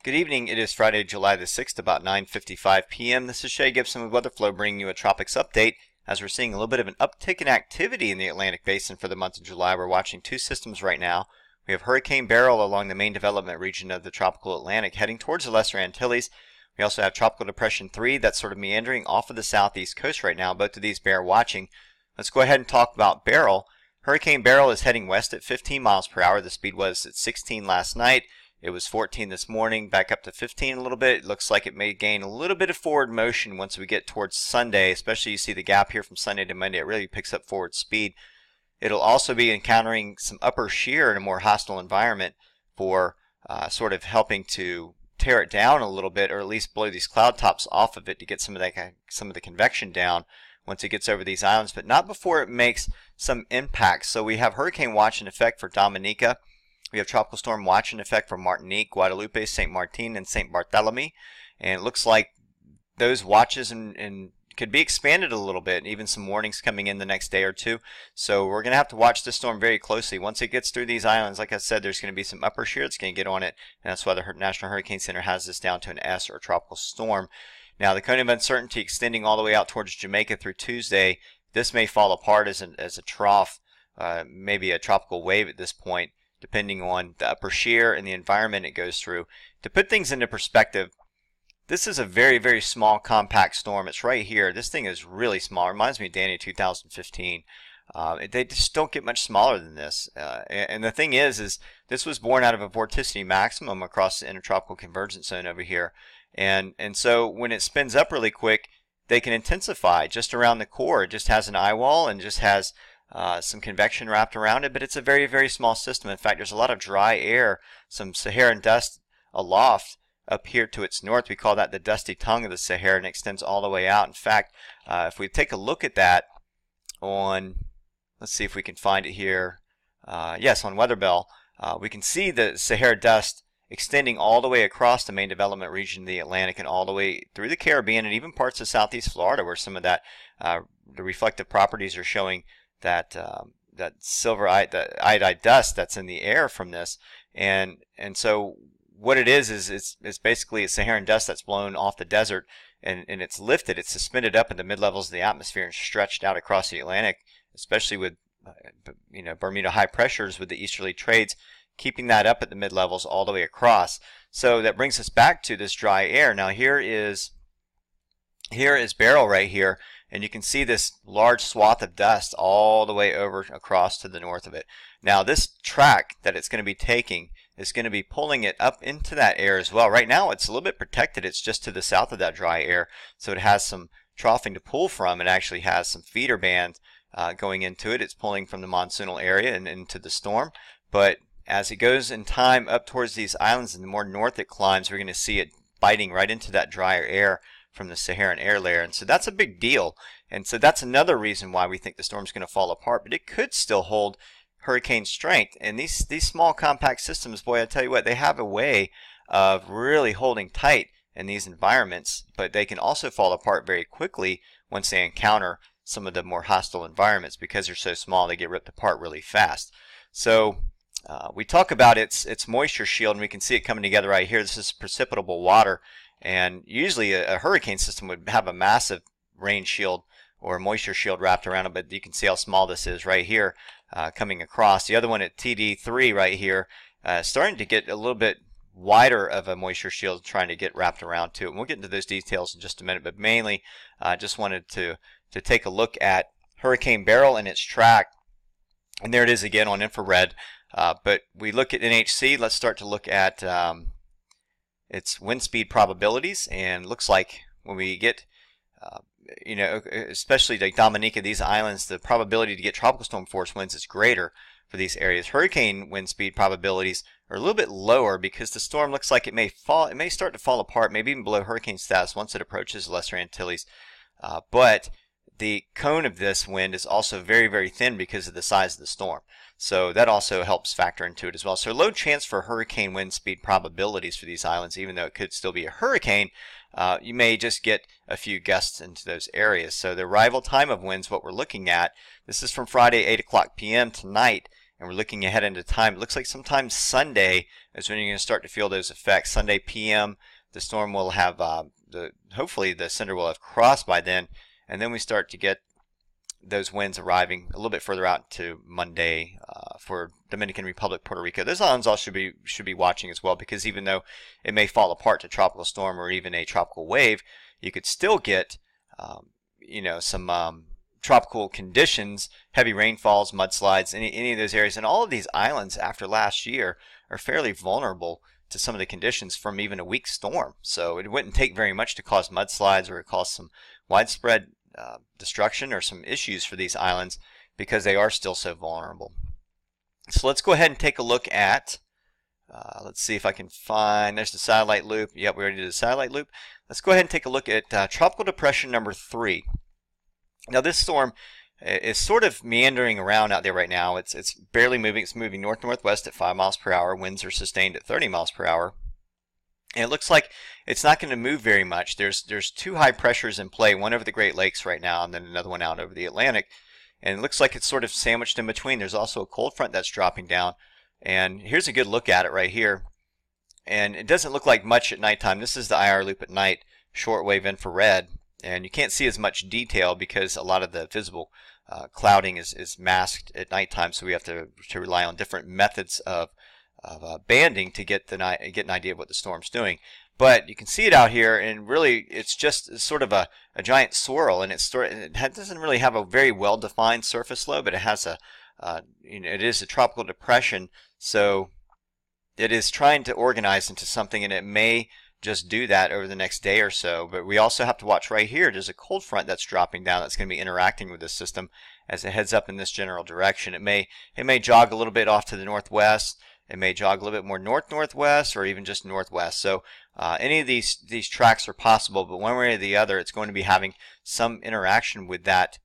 Good evening. It is Friday, July the 6th, about 9:55 p.m. This is Shay Gibson with Weatherflow bringing you a Tropics update. As we're seeing a little bit of an uptick in activity in the Atlantic Basin for the month of July, we're watching two systems right now. We have Hurricane Beryl along the main development region of the tropical Atlantic heading towards the Lesser Antilles. We also have Tropical Depression 3 that's sort of meandering off of the southeast coast right now. Both of these bear watching. Let's go ahead and talk about Beryl. Hurricane Beryl is heading west at 15 miles per hour. The speed was at 16 last night. It was 14 this morning, back up to 15 a little bit. It looks like it may gain a little bit of forward motion once we get towards Sunday, especially you see the gap here from Sunday to Monday. It really picks up forward speed. It'll also be encountering some upper shear in a more hostile environment for sort of helping to tear it down a little bit, or at least blow these cloud tops off of it to get some of the convection down once it gets over these islands, but not before it makes some impacts. So we have hurricane watch in effect for Dominica. We have tropical storm watch in effect for Martinique, Guadeloupe, St. Martin, and St. Barthélemy. And it looks like those watches and could be expanded a little bit, and even some warnings coming in the next day or two. So we're going to have to watch this storm very closely. Once it gets through these islands, like I said, there's going to be some upper shear that's going to get on it, and that's why the National Hurricane Center has this down to an S, or tropical storm. Now, the cone of uncertainty extending all the way out towards Jamaica through Tuesday. This may fall apart as a trough, maybe a tropical wave at this point, depending on the upper shear and the environment it goes through. To put things into perspective, this is a very, very small compact storm. It's right here. This thing is really small. It reminds me of Danny 2015. They just don't get much smaller than this. And the thing is this was born out of a vorticity maximum across the intertropical convergence zone over here. And so when it spins up really quick, they can intensify just around the core. It just has an eye wall and just has some convection wrapped around it, but it's a very, very small system. In fact, there's a lot of dry air, some Saharan dust aloft up here to its north. We call that the dusty tongue of the Sahara, and it extends all the way out. In fact, if we take a look at that on, let's see if we can find it here. Yes, on Weatherbell, we can see the Sahara dust extending all the way across the main development region of the Atlantic and all the way through the Caribbean and even parts of southeast Florida, where some of that the reflective properties are showing that silver iodide dust that's in the air from this, and so what it is it's basically a Saharan dust that's blown off the desert, and it's lifted, it's suspended up in the mid levels of the atmosphere and stretched out across the Atlantic, especially with Bermuda high pressures with the easterly trades, keeping that up at the mid levels all the way across. So that brings us back to this dry air. Now here is Beryl right here. And you can see this large swath of dust all the way over across to the north of it. Now this track that it's going to be taking is going to be pulling it up into that air as well. Right now it's a little bit protected. It's just to the south of that dry air. So it has some troughing to pull from. It actually has some feeder band going into it. It's pulling from the monsoonal area and into the storm. But as it goes in time up towards these islands and the more north it climbs, we're going to see it biting right into that drier air from the Saharan air layer, and so that's a big deal. And so that's another reason why we think the storm's going to fall apart, but it could still hold hurricane strength. And these small compact systems, boy, I tell you what, they have a way of really holding tight in these environments, but they can also fall apart very quickly once they encounter some of the more hostile environments. Because they're so small, they get ripped apart really fast. So we talk about its moisture shield, and we can see it coming together right here. This is precipitable water. And usually a hurricane system would have a massive rain shield or moisture shield wrapped around it, but you can see how small this is right here coming across. The other one at TD3 right here starting to get a little bit wider of a moisture shield trying to get wrapped around to it. And we'll get into those details in just a minute, but mainly I just wanted to take a look at Hurricane Beryl and its track. And there it is again on infrared. But we look at NHC. Let's start to look at its wind speed probabilities, and looks like when we get especially like Dominica, these islands, the probability to get tropical storm force winds is greater for these areas. Hurricane wind speed probabilities are a little bit lower because the storm looks like it may start to fall apart, maybe even below hurricane status once it approaches the Lesser Antilles. But the cone of this wind is also very, very thin because of the size of the storm. So that also helps factor into it as well. So low chance for hurricane wind speed probabilities for these islands, even though it could still be a hurricane. You may just get a few gusts into those areas. So the arrival time of winds, what we're looking at, this is from Friday 8 o'clock p.m. tonight, and we're looking ahead into time. It looks like sometime Sunday is when you're going to start to feel those effects. Sunday PM, the storm will have, hopefully the center will have crossed by then, and then we start to get those winds arriving a little bit further out to Monday for Dominican Republic, Puerto Rico. Those islands all should be watching as well, because even though it may fall apart to tropical storm or even a tropical wave, you could still get some tropical conditions, heavy rainfalls, mudslides, any of those areas. And all of these islands after last year are fairly vulnerable to some of the conditions from even a weak storm. So it wouldn't take very much to cause mudslides or cause some widespread destruction or some issues for these islands, because they are still so vulnerable. So let's go ahead and take a look at, let's see if I can find, there's the satellite loop. Yep, we already did the satellite loop. Let's go ahead and take a look at Tropical Depression number 3. Now this storm is sort of meandering around out there right now. It's barely moving. It's moving north-northwest at 5 miles per hour. Winds are sustained at 30 miles per hour. And it looks like it's not going to move very much. There's two high pressures in play, one over the Great Lakes right now and then another one out over the Atlantic. And it looks like it's sort of sandwiched in between. There's also a cold front that's dropping down. And here's a good look at it right here. And it doesn't look like much at nighttime. This is the IR loop at night, shortwave infrared. And you can't see as much detail because a lot of the visible clouding is masked at nighttime. So we have to rely on different methods of banding to get an idea of what the storm's doing. But you can see it out here, and really it's just sort of a giant swirl, and it doesn't really have a very well-defined surface low, but it has it is a tropical depression, so it is trying to organize into something, and it may just do that over the next day or so. But we also have to watch right here. There's a cold front that's dropping down that's going to be interacting with this system as it heads up in this general direction. It may jog a little bit off to the northwest. It may jog a little bit more north-northwest or even just northwest. So any of these tracks are possible, but one way or the other, it's going to be having some interaction with that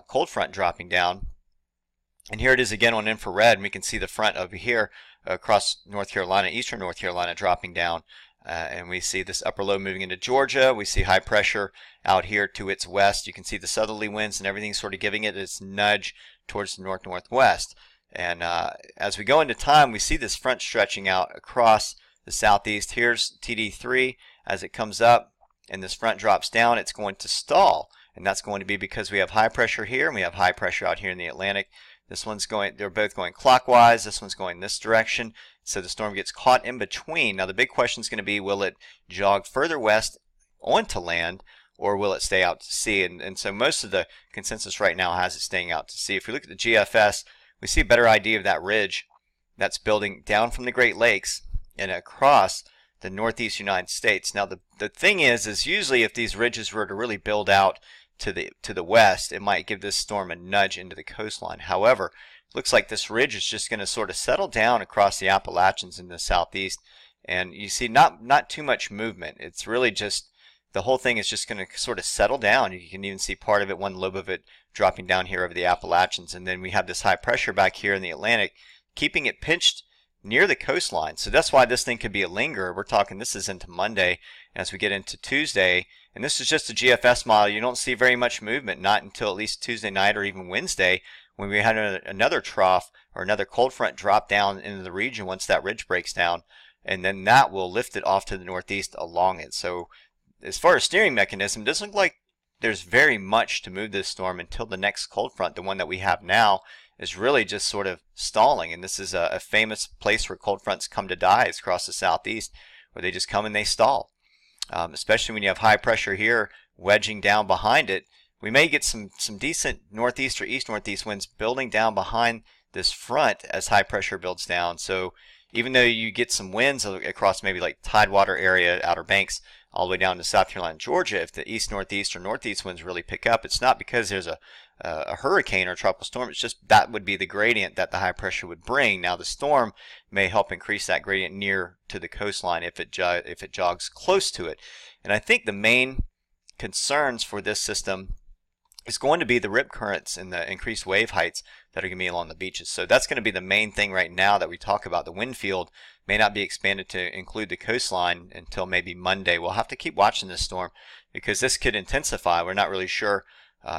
cold front dropping down. And here it is again on infrared, and we can see the front over here across North Carolina, eastern North Carolina, dropping down. And we see this upper low moving into Georgia. We see high pressure out here to its west. You can see the southerly winds and everything sort of giving it its nudge towards the north-northwest. And as we go into time, we see this front stretching out across the southeast. Here's TD3 as it comes up, and this front drops down. It's going to stall, and that's going to be because we have high pressure here and we have high pressure out here in the Atlantic. This one's going, they're both going clockwise. This one's going this direction, so the storm gets caught in between. Now the big question is going to be, will it jog further west onto land, or will it stay out to sea? And so most of the consensus right now has it staying out to sea. If we look at the GFS, we see a better idea of that ridge that's building down from the Great Lakes and across the northeast United States. Now the thing is usually if these ridges were to really build out to the west, it might give this storm a nudge into the coastline. However, it looks like this ridge is just going to sort of settle down across the Appalachians in the southeast, and you see not too much movement. It's really just the whole thing is just going to sort of settle down. You can even see part of it, one lobe of it, dropping down here over the Appalachians. And then we have this high pressure back here in the Atlantic, keeping it pinched near the coastline. So that's why this thing could be a lingerer. We're talking this is into Monday. As we get into Tuesday, and this is just a GFS model, you don't see very much movement, not until at least Tuesday night or even Wednesday, when we had another trough or another cold front drop down into the region once that ridge breaks down. And then that will lift it off to the northeast along it. So as far as steering mechanism, it doesn't look like there's very much to move this storm until the next cold front. The one that we have now is really just sort of stalling, and this is a famous place where cold fronts come to die, is across the southeast, where they just come and they stall. Especially when you have high pressure here wedging down behind it. We may get some decent northeast or east-northeast winds building down behind this front as high pressure builds down. So even though you get some winds across maybe like Tidewater area, Outer Banks, all the way down to South Carolina and Georgia, if the east-northeast or northeast winds really pick up, it's not because there's a hurricane or a tropical storm. It's just that would be the gradient that the high pressure would bring. Now the storm may help increase that gradient near to the coastline if it jogs close to it. And I think the main concerns for this system is going to be the rip currents and the increased wave heights that are going to be along the beaches. So that's going to be the main thing right now that we talk about. The wind field may not be expanded to include the coastline until maybe Monday. We'll have to keep watching this storm because this could intensify. We're not really sure.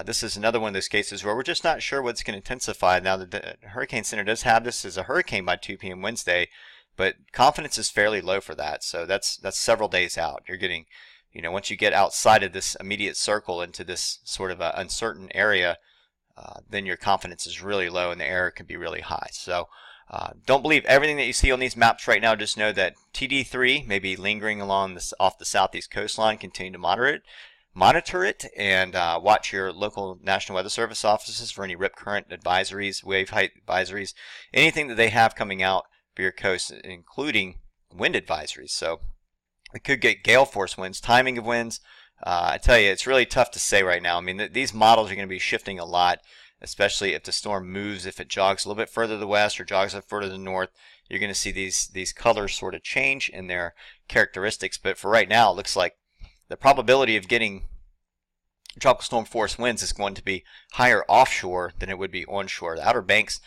This is another one of those cases where we're just not sure what's going to intensify. Now the Hurricane Center does have this as a hurricane by 2 p.m. Wednesday, but confidence is fairly low for that. So that's several days out. You're getting, once you get outside of this immediate circle into this sort of a uncertain area, then your confidence is really low and the error can be really high. So don't believe everything that you see on these maps right now. Just know that TD3 may be lingering along off the southeast coastline. Continue to monitor it, and watch your local National Weather Service offices for any rip current advisories, wave height advisories, anything that they have coming out for your coast, including wind advisories. So we could get gale force winds, timing of winds. I tell you, it's really tough to say right now. I mean, these models are going to be shifting a lot, especially if the storm moves, if it jogs a little bit further to the west or jogs a little further to the north. You're going to see these colors sort of change in their characteristics. But for right now, it looks like the probability of getting tropical storm force winds is going to be higher offshore than it would be onshore. The Outer Banks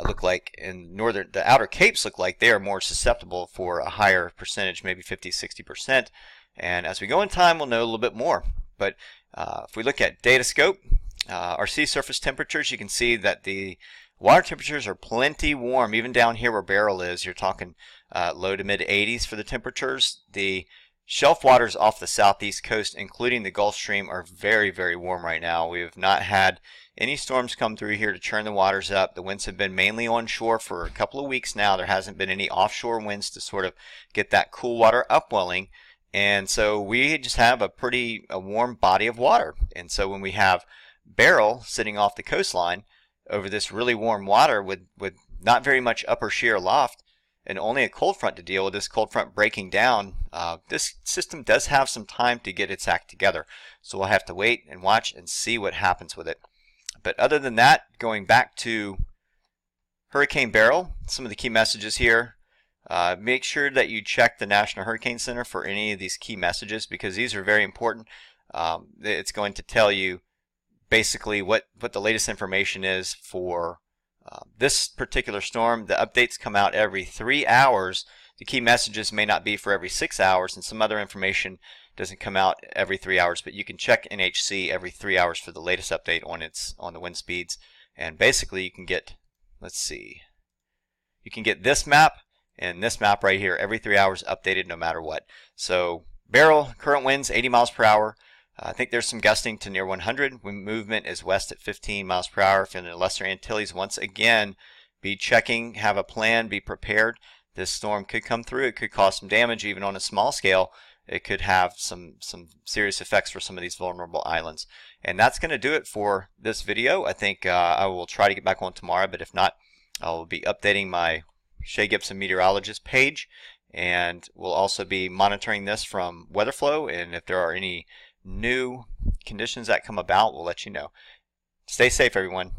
look like, the Outer Capes look like they are more susceptible for a higher percentage, maybe 50-60%. And as we go in time, we'll know a little bit more. But if we look at Datascope, our sea surface temperatures, you can see that the water temperatures are plenty warm. Even down here where Beryl is, you're talking low to mid 80s for the temperatures. The shelf waters off the southeast coast, including the Gulf Stream, are very, very warm right now. We have not had any storms come through here to churn the waters up. The winds have been mainly onshore for a couple of weeks now. There hasn't been any offshore winds to sort of get that cool water upwelling. And so we just have a warm body of water. And so when we have Beryl sitting off the coastline over this really warm water with not very much upper shear aloft and only a cold front to deal with, this cold front breaking down, this system does have some time to get its act together. So we'll have to wait and watch and see what happens with it. But other than that, going back to Hurricane Beryl, some of the key messages here. Make sure that you check the National Hurricane Center for any of these key messages, because these are very important. It's going to tell you basically what the latest information is for this particular storm. The updates come out every 3 hours. The key messages may not be for every 6 hours, and some other information doesn't come out every 3 hours, but you can check NHC every 3 hours for the latest update on the wind speeds. And basically you can get, you can get this map and this map right here every 3 hours, updated no matter what. So Beryl, current winds 80 miles per hour. I think there's some gusting to near 100. Wind movement is west at 15 miles per hour. If in the Lesser Antilles, once again, be checking, have a plan, be prepared. This storm could come through. It could cause some damage even on a small scale. It could have some serious effects for some of these vulnerable islands. And that's going to do it for this video. I think I will try to get back on tomorrow, but if not, I will be updating my Shea Gibson Meteorologist page, and we'll also be monitoring this from WeatherFlow, and if there are any new conditions that come about, we'll let you know. Stay safe, everyone.